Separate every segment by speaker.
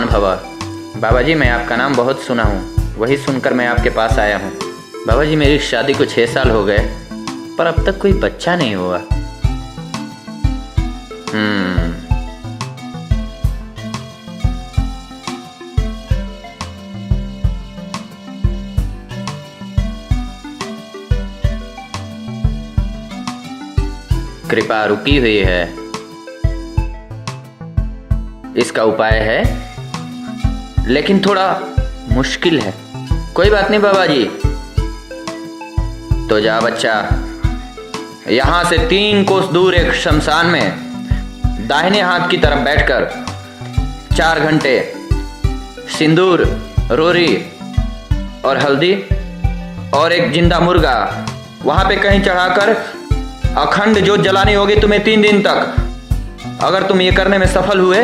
Speaker 1: आयुष्मान भव। बाबा जी, मैं आपका नाम बहुत सुना हूँ, वही सुनकर मैं आपके पास आया हूँ। बाबा जी, मेरी शादी को 6 साल हो गए, पर अब तक कोई बच्चा नहीं हुआ। कृपा रुकी हुई है, इसका उपाय है, लेकिन थोड़ा मुश्किल है। कोई बात नहीं बाबा जी। तो जा बच्चा, यहां से 3 कोस दूर एक शमशान में दाहिने हाथ की तरफ बैठकर 4 घंटे सिंदूर, रोरी और हल्दी और एक जिंदा मुर्गा वहां पे कहीं चढ़ाकर अखंड जोत जलानी होगी तुम्हें 3 दिन तक। अगर तुम ये करने में सफल हुए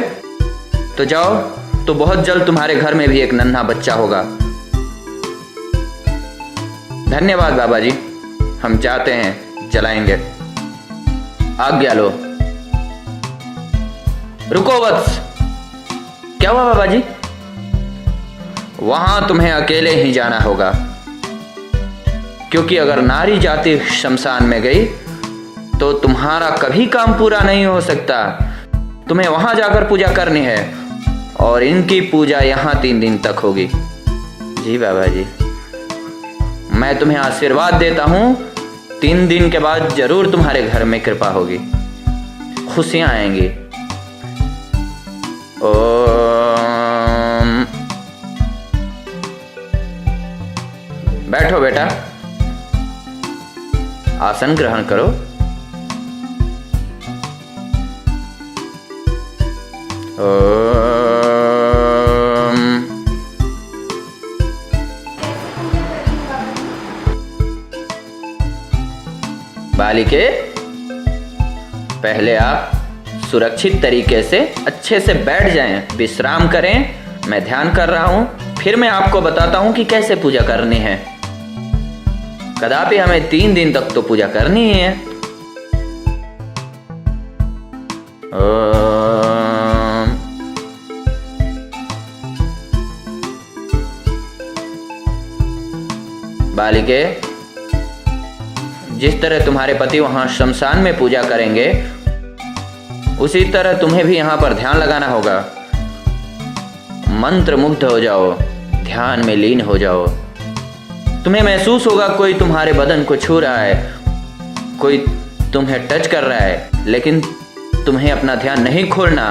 Speaker 1: तो जाओ, तो बहुत जल्द तुम्हारे घर में भी एक नन्हा बच्चा होगा। धन्यवाद बाबा जी, हम चाहते हैं, जलाएंगे। आज्ञा लो। रुको वत्स, क्या हुआ बाबा जी? वहां तुम्हें अकेले ही जाना होगा, क्योंकि अगर नारी जाति शमशान में गई तो तुम्हारा कभी काम पूरा नहीं हो सकता। तुम्हें वहां जाकर पूजा करनी है और इनकी पूजा यहां 3 दिन तक होगी। जी बाबा जी, मैं तुम्हें आशीर्वाद देता हूं, 3 दिन के बाद जरूर तुम्हारे घर में कृपा होगी, खुशियां आएंगी। ओम। बैठो बेटा, आसन ग्रहण करो। बालिके, पहले आप सुरक्षित तरीके से अच्छे से बैठ जाएं, विश्राम करें। मैं ध्यान कर रहा हूं, फिर मैं आपको बताता हूं कि कैसे पूजा करनी है। कदापि हमें 3 दिन तक तो पूजा करनी ही है। बालिके, जिस तरह तुम्हारे पति वहां शमशान में पूजा करेंगे, उसी तरह तुम्हें भी यहां पर ध्यान लगाना होगा। मंत्र मुग्ध हो जाओ, ध्यान में लीन हो जाओ। तुम्हें महसूस होगा कोई तुम्हारे बदन को छू रहा है, कोई तुम्हें टच कर रहा है, लेकिन तुम्हें अपना ध्यान नहीं खोलना।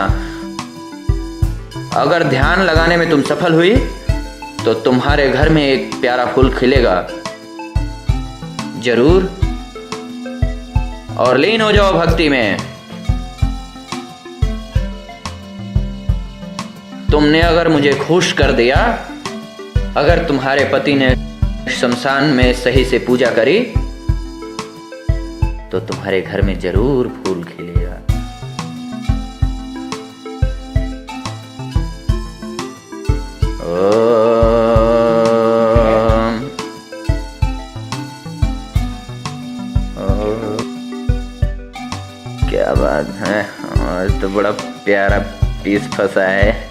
Speaker 1: अगर ध्यान लगाने में तुम सफल हुई तो तुम्हारे घर में एक प्यारा फूल खिलेगा जरूर। और लीन हो जाओ भक्ति में। तुमने अगर मुझे खुश कर दिया, अगर तुम्हारे पति ने शमशान में सही से पूजा करी, तो तुम्हारे घर में जरूर फूल खिलेगा। क्या बात है, और तो बड़ा प्यारा पीस फंसा है।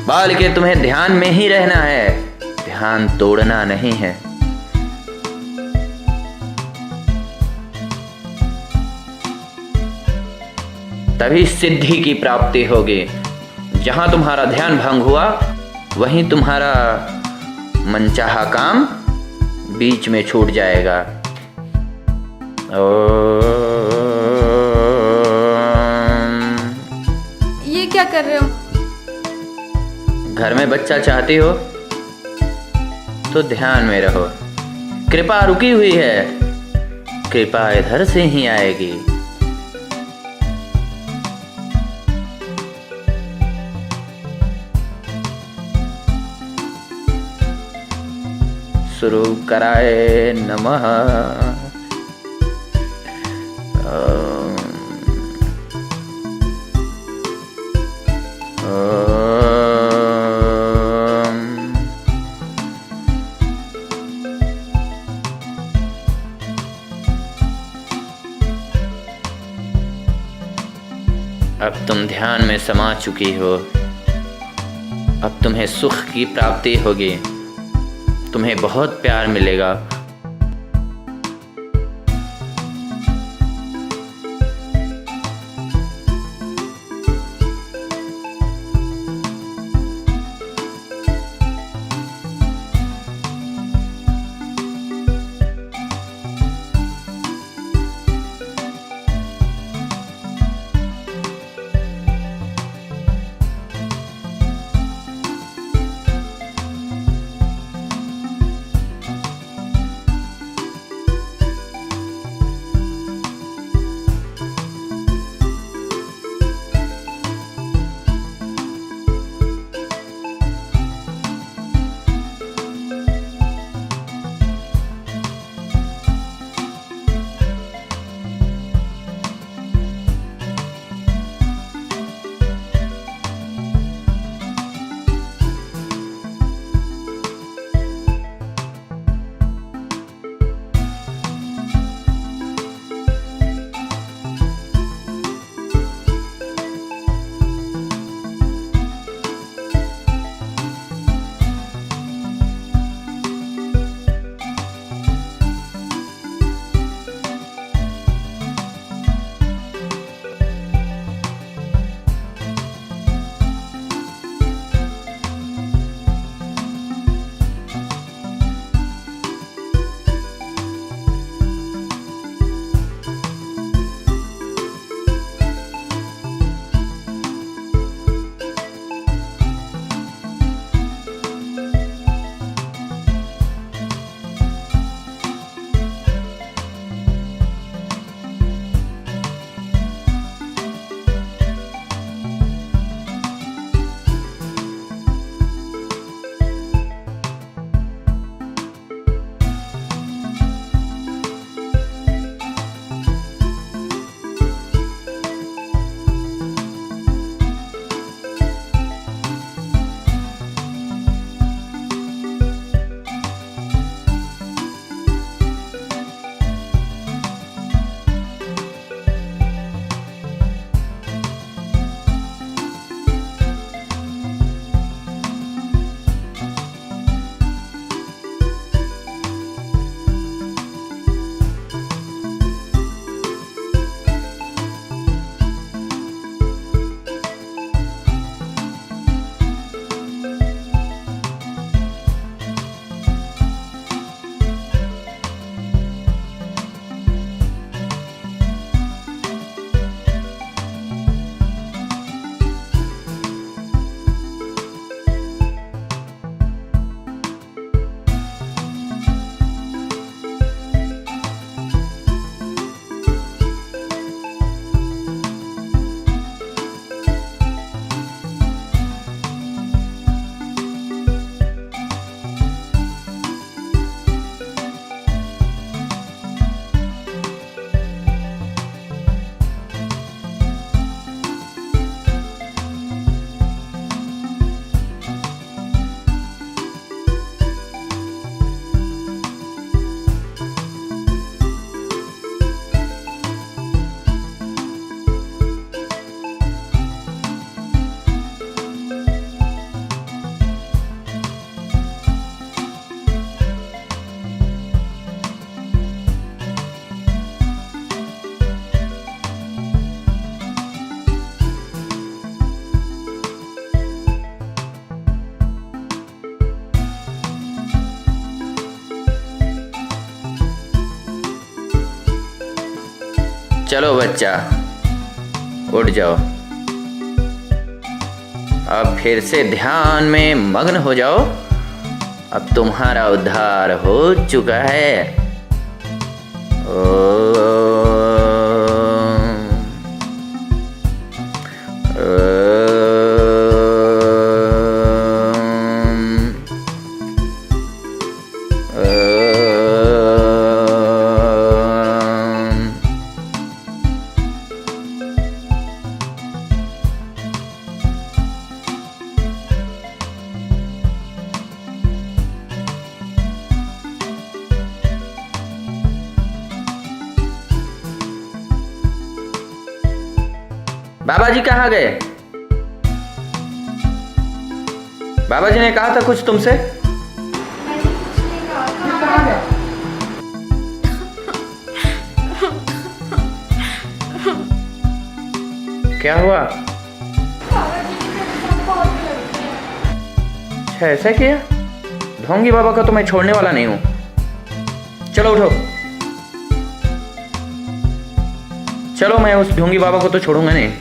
Speaker 1: बालिके, तुम्हें ध्यान में ही रहना है, ध्यान तोड़ना नहीं है। तभी सिद्धि की प्राप्ति होगी। जहां तुम्हारा ध्यान भंग हुआ, वहीं तुम्हारा मनचाहा काम बीच में छूट जाएगा।
Speaker 2: ये क्या कर रहे हो?
Speaker 1: घर में बच्चा चाहती हो तो ध्यान में रहो। कृपा रुकी हुई है, कृपा इधर से ही आएगी। शुरू कराए नमः। ओम। ओम। ध्यान में समा चुकी हो। अब तुम्हें सुख की प्राप्ति होगी, तुम्हें बहुत प्यार मिलेगा। चलो बच्चा, उठ जाओ। अब फिर से ध्यान में मग्न हो जाओ। अब तुम्हारा उद्धार हो चुका है। बाबा जी कहाँ गए? बाबा जी ने कहा था कुछ तुमसे? क्या हुआ? अच्छा ऐसा किया? ढोंगी बाबा को तो मैं छोड़ने वाला नहीं हूं। चलो उठो। चलो, मैं उस ढोंगी बाबा को तो छोड़ूंगा नहीं।